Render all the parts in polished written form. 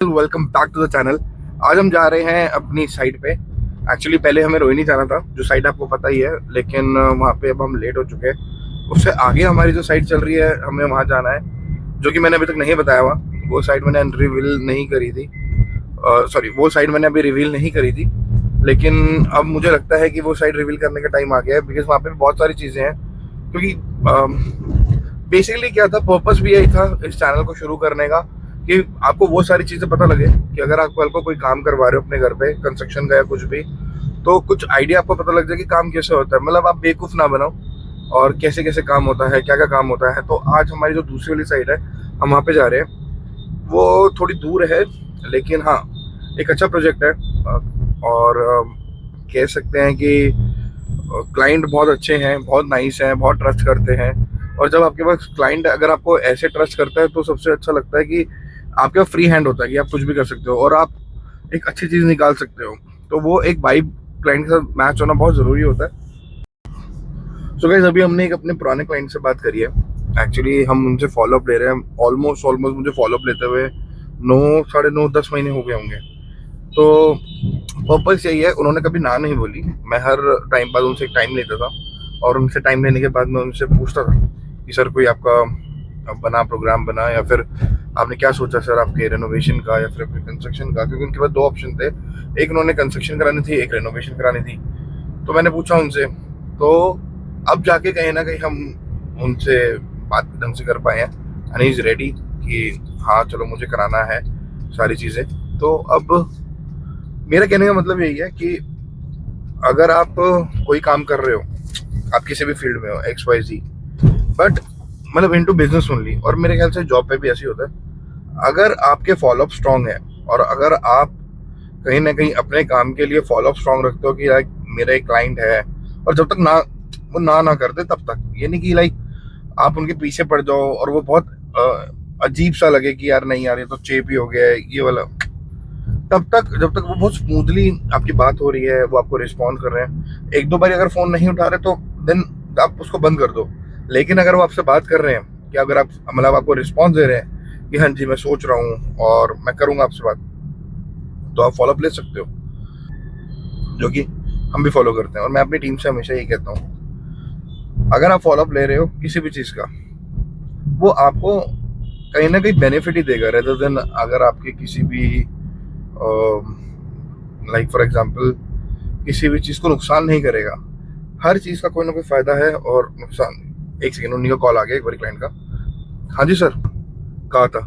Welcome back to the channel. आज हम जा रहे हैं अपनी साइट पे। एक्चुअली पहले हमें रोहिणी जाना था, जो साइट आपको पता ही है, लेकिन वहाँ पे अब हम लेट हो चुके हैं। उससे आगे हमारी जो साइट चल रही है, हमें वहाँ जाना है, जो कि मैंने अभी तक नहीं बताया हुआ। वो साइट मैंने रिवील नहीं करी थी, सॉरी, वो साइट मैंने अभी रिवील नहीं करी थी, लेकिन अब मुझे लगता है कि वो साइट रिवील करने का टाइम आ गया है, बिकॉज वहाँ पे बहुत सारी चीज़ें हैं। क्योंकि बेसिकली क्या था, पर्पस भी यही था इस चैनल को शुरू करने का, कि आपको वो सारी चीज़ें पता लगे कि अगर आप कल को कोई काम करवा रहे हो अपने घर पे, कंस्ट्रक्शन का या कुछ भी, तो कुछ आइडिया आपको पता लग जाए कि काम कैसे होता है। मतलब आप बेवकूफ़ ना बनाओ, और कैसे कैसे काम होता है, क्या क्या काम होता है। तो आज हमारी जो दूसरी वाली साइड है, हम वहाँ पे जा रहे हैं। वो थोड़ी दूर है, लेकिन हाँ, एक अच्छा प्रोजेक्ट है। और कह सकते हैं कि क्लाइंट बहुत अच्छे हैं, बहुत नाइस हैं, बहुत ट्रस्ट करते हैं। और जब आपके पास क्लाइंट अगर आपको ऐसे ट्रस्ट करता है, तो सबसे अच्छा लगता है कि आपके फ्री हैंड होता है कि आप कुछ भी कर सकते हो और आप एक अच्छी चीज़ निकाल सकते हो। तो वो एक वाइब क्लाइंट के साथ मैच होना बहुत ज़रूरी होता है। सो गाइस, अभी हमने एक अपने पुराने क्लाइंट से बात करी है। एक्चुअली हम उनसे फॉलोअप ले रहे हैं। ऑलमोस्ट मुझे फॉलोअप लेते हुए 9, साढ़े 9, 10 महीने हो गए होंगे। तो पर्पस यही है, उन्होंने कभी ना नहीं बोली। मैं हर टाइम बाद उनसे एक टाइम लेता था, और उनसे टाइम लेने के बाद मैं उनसे पूछता था कि सर, कोई आपका बना प्रोग्राम बना, या फिर आपने क्या सोचा सर आपके रेनोवेशन का या फिर अपने कंस्ट्रक्शन का। क्योंकि उनके पास दो ऑप्शन थे, एक उन्होंने कंस्ट्रक्शन करानी थी, एक रेनोवेशन करानी थी। तो मैंने पूछा उनसे, तो अब जाके कहीं ना कहीं हम उनसे बात ढंग से कर पाए हैं, एंड इज रेडी कि हाँ चलो मुझे कराना है सारी चीज़ें। तो अब मेरा कहने का मतलब यही है कि अगर आप कोई काम कर रहे हो, आप किसी भी फील्ड में हो, एक्स वाई जी, बट मतलब इनटू बिजनेस ओनली, और मेरे ख्याल से जॉब पे भी ऐसे ही होता है। अगर आपके फॉलोअप स्ट्रांग है, और अगर आप कहीं ना कहीं अपने काम के लिए फॉलोअप स्ट्रांग रखते हो कि लाइक मेरा एक क्लाइंट है, और जब तक ना वो ना करते तब तक, ये नहीं कि लाइक आप उनके पीछे पड़ जाओ और वो बहुत अजीब सा लगे कि यार नहीं यार, ये तो चेप ही हो गया है ये वाला। तब तक, जब तक वो बहुत स्मूथली आपकी बात हो रही है, वो आपको रिस्पॉन्ड कर रहे हैं, एक दो बार अगर फोन नहीं उठा रहे, तो देन आप उसको बंद कर दो। लेकिन अगर वो आपसे बात कर रहे हैं, कि अगर आप मतलब आपको रिस्पॉन्स दे रहे हैं कि हाँ जी मैं सोच रहा हूँ और मैं करूँगा आपसे बात, तो आप फॉलोअप ले सकते हो, जो कि हम भी फॉलो करते हैं। और मैं अपनी टीम से हमेशा यही कहता हूँ, अगर आप फॉलोअप ले रहे हो किसी भी चीज़ का, वो आपको कहीं ना कहीं बेनिफिट ही देगा, रेदर देन अगर आपके किसी भी लाइक फॉर एग्जांपल किसी भी चीज़ को नुकसान नहीं करेगा। हर चीज़ का कोई ना कोई फायदा है और नुकसान। एक सेकेंड, उन्हीं का कॉल आ गया एक बार क्लाइंट का। हाँ जी सर, कहा था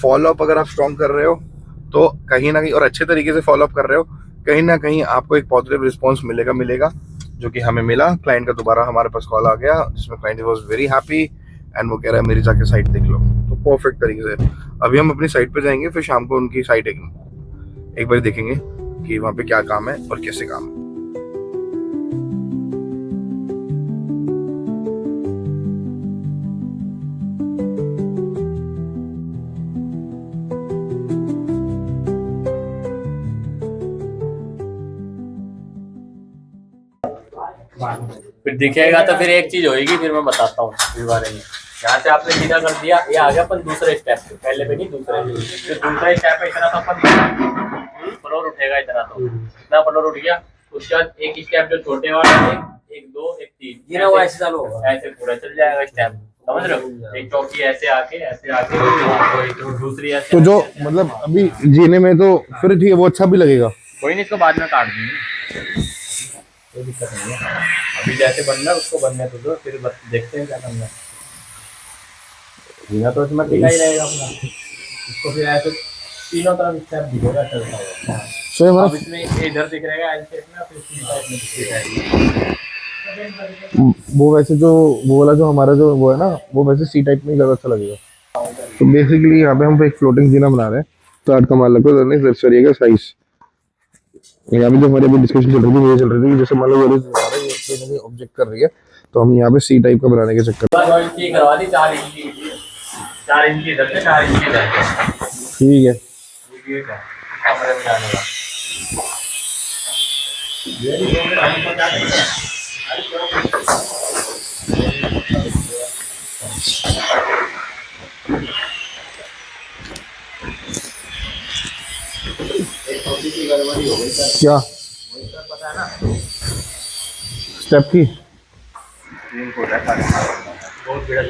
फॉलोअप अगर आप स्ट्रॉन्ग कर रहे हो, तो कहीं ना कहीं, और अच्छे तरीके से फॉलोअप कर रहे हो, कहीं ना कहीं आपको एक पॉजिटिव रिस्पॉन्स मिलेगा, जो कि हमें मिला। क्लाइंट का दोबारा हमारे पास कॉल आ गया, जिसमें client was very happy, and वो कह रहा है मेरी जाके साइट देख लो। तो परफेक्ट तरीके से अभी हम अपनी साइट पे जाएंगे, फिर शाम को उनकी साइट एक बार देखेंगे कि वहाँ पे क्या काम है और कैसे काम है। फिर दिखेगा तो फिर एक चीज होगी, फिर मैं बताता हूँ इस बारे में। यहाँ से आपने सीधा कर दिया, ये आ गया अपन दूसरे स्टेप पे, पहले पे नहीं दूसरे पे। फिर दूसरा स्टेप है, इतना तो अपन फ्लोर उठेगा, इतना फ्लोर उठ गया। उसके बाद एक स्टेप जो छोटे वाले थे, एक दो एक तीन, वो ऐसे चालू होगा, ऐसे पूरा चल जाएगा स्टेप, समझ रहे हो। एक चौकी ऐसे आके दूसरी ऐसे। तो जो मतलब अभी जीने में तो फिर ठीक है, वो अच्छा भी लगेगा। कोई नहीं, इसको बाद में काट देंगे, कोई दिक्कत नहीं है। अभी जैसे बनना है उसको बनने तो दो, फिर देखते हैं क्या करना है। जीना तो इसमें टिका ही रहेगा अपना, इसको फिर ऐसे तीनों तरफ स्टेप दिखेगा चलता हुआ। अब इसमें इधर दिख रहेगा एल शेप में, फिर इसी टाइप में दिखेगा। वो वैसे जो वो वाला जो हमारा जो वो है ना, वो वैसे सी टाइप में ज़्यादा अच्छा लगेगा। तो बेसिकली यहाँ पे हम एक फ्लोटिंग जीना बना रहे हैं। तो आठ कमाल लगता है साइज। यहाँ पे जो हमारी अभी डिस्कशन चल रही थी, मुझे चल रही थी कि जैसे मान लो वो ऑब्जेक्ट कर रही है, तो हम यहाँ पे सी टाइप का बनाने के चक्कर। करवा दी 4 इंच की, 4 इंच की इधर से, 4 इंच की इधर से। ठीक है, कमरे में जाने का गड़बड़ी हो गई सर, क्या वही सर पता है ना, स्टेप की? बहुत बड़ा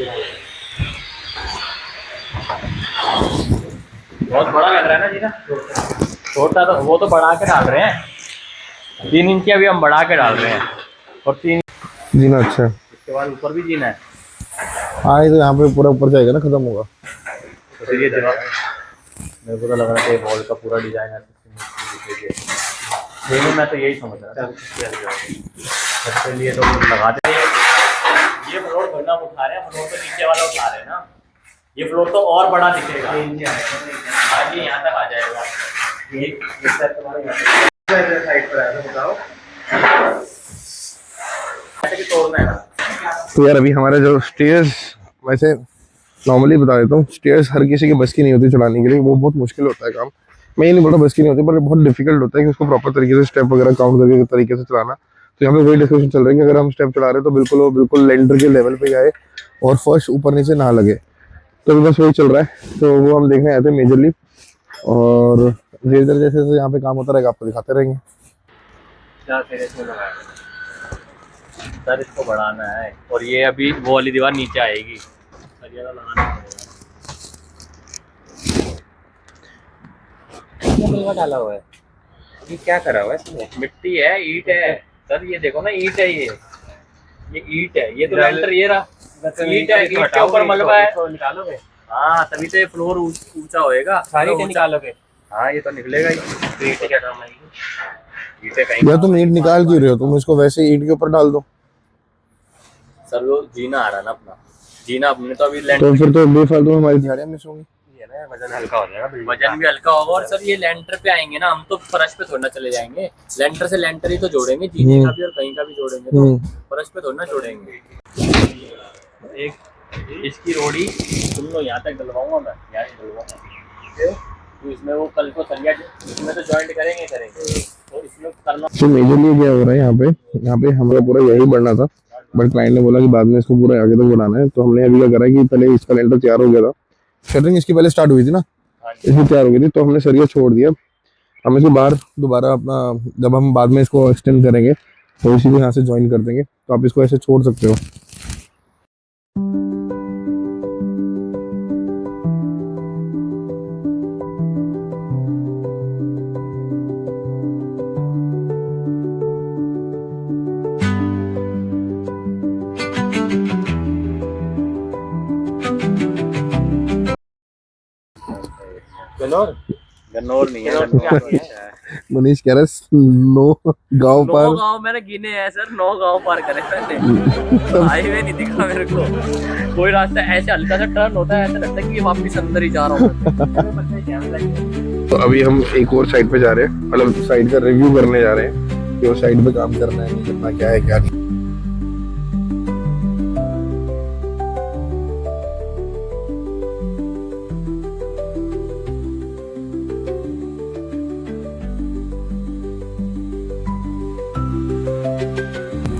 बहुत बड़ा लग रहा है ना जी ना, छोटा तो वो तो बढ़ा के डाल रहे हैं, 3 इंच की अभी हम बढ़ा के डाल रहे हैं, और 3 जीना अच्छा है। इसके बाद ऊपर भी जीना है। हाँ ये तो यहाँ पे पूरा ऊपर जाएगा ना, खत्म होगा। तो फिर ये जवाब मेरे को तो लग रहा है वॉल का पूरा डिजाइन है, नहीं मैं तो यही समझ रहा था। इसके लिए तो लगा दे, ये फ्लोर थोड़ा हम उठा रहे हैं, फ्लोर तो नीचे वाला उठा रहे हैं ना, ये फ्लोर तो और बड़ा दिखेगा, आज ये यहाँ तक आ जाएगा, ये तुम्हारे यहाँ साइड पर है, बताओ ऐसे कि तोड़ना है ना। तो यार अभी हमारे जो स्टेयर्स, वैसे नॉर्मली बता देता हूँ, स्टेयर्स हर किसी की बस की नहीं होती चढ़ाने के लिए, वो बहुत मुश्किल होता है काम। मैं ये नहीं बोलता बस की नहीं होती, पर बहुत डिफिकल्ट होता है कि उसको प्रॉपर तरीके से स्टेप वगैरह काउंट करके तरीके से चलाना। तो यहाँ पे वही डिस्कशन चल रही है कि अगर हम स्टेप चला रहे हैं तो बिल्कुल वो बिल्कुल लेंटर के लेवल पे जाए और फर्स्ट ऊपर नीचे ना लगे। तो अभी बस वही चल रहा है, तो वो हम देखने आए थे मेजरली, और धीरे धीरे जैसे जैसे यहाँ पे काम होता रहेगा आपको दिखाते रहेंगे। क्या फिर इसमें लगाया सर, इसको बढ़ाना है, और ये अभी वो वाली दीवार नीचे आएगी, सरिया का लगाना पड़ेगा। डाला हुआ है, ये क्या करा हुआ है इसमें? मिट्टी है, ईंट है सर, ये देखो ना, ईंट है, ये ईंट है, ये तो लेंटर ये रहा, ईंट है, ईंट के ऊपर मलबा है, निकालोगे? हाँ तभी तो ये फ्लोर ऊंचा होएगा, सारी ईंटें निकालोगे? हाँ ये तो निकलेगा ही, तो ईंटें क्या काम आएगी? ईंटें कहीं, या तुम ईंट निकाल क्यों रहे हो, तुम इसको वैसे ईंट के ऊपर डाल दो। सर वो जीना आ रहा ना अपना, जीना अपने तो अभी तो फिर तो बेफालतू में हमारी दिहाड़ियाँ मिस होंगी। ये ना वजन हल्का हो जाएगा, वजन भी हल्का होगा, और सर ये लेंटर पे आएंगे ना, हम तो फर्श पे थोड़ा चले जाएंगे, लेंटर से लेंटर ही तो जोड़ेंगे, जीने का भी और कहीं का भी जोड़ेंगे, तो फर्श पे थोड़ा जोड़ेंगे। एक इसकी रोड़ी तुम लोग यहाँ तक डलवाऊंगा मैं, यहाँ डलवाऊंगा, तो इसमें वो कल को सरिया इसमें तो जॉइंट करेंगे तो इसमें करना। तो मेजरली क्या हो रहा है यहाँ पे हमारा पूरा यही बढ़ना था, बट क्लाइंट ने बोला कि बाद में इसको पूरा आगे तक बढ़ाना है। तो हमने अभी क्या करा कि पहले इसका लेंटर तैयार हो गया था, शटरिंग इसकी पहले स्टार्ट हुई थी ना, इसमें तैयार हो गई थी, तो हमने सरिया छोड़ दिया। हम इसको बाहर दोबारा अपना, जब हम बाद में इसको एक्सटेंड करेंगे तो इसी को यहाँ से ज्वाइन कर देंगे, तो आप इसको ऐसे छोड़ सकते हो। गन्नौर नहीं है, मनीष कह रहा है 9 गाँव 9 पर, गांव मैंने गिने हैं सर, 9 गांव पार करे मैंने, हाईवे नहीं दिखा मेरे को, कोई रास्ता ऐसे हल्का सा टर्न होता है, ऐसा लगता है कि वापस अंदर ही जा रहा हूँ। तो अभी हम एक और साइड पे जा रहे हैं, मतलब साइड का रिव्यू करने जा रहे हैं कि वो साइड पे काम करना है नहीं करना, क्या है क्या नहीं।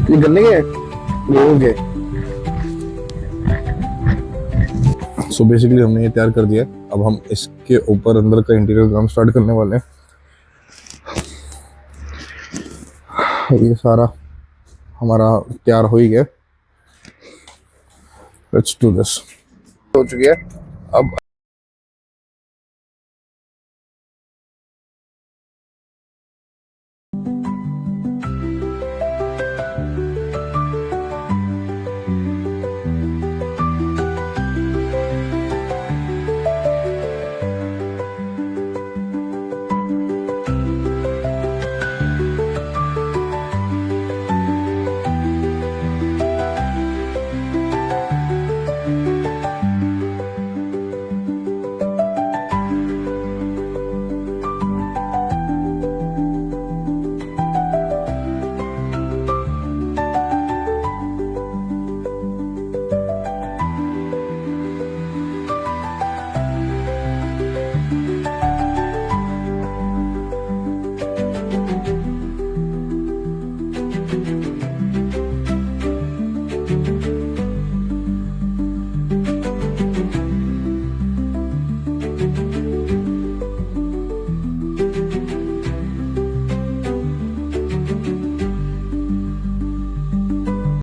ये गन्ने के ओके। सो बेसिकली हमने ये तैयार कर दिया, अब हम इसके ऊपर अंदर का इंटीरियर काम स्टार्ट करने वाले हैं। ये सारा हमारा तैयार हो ही गया, लेट्स डू दिस। हो चुकी है अब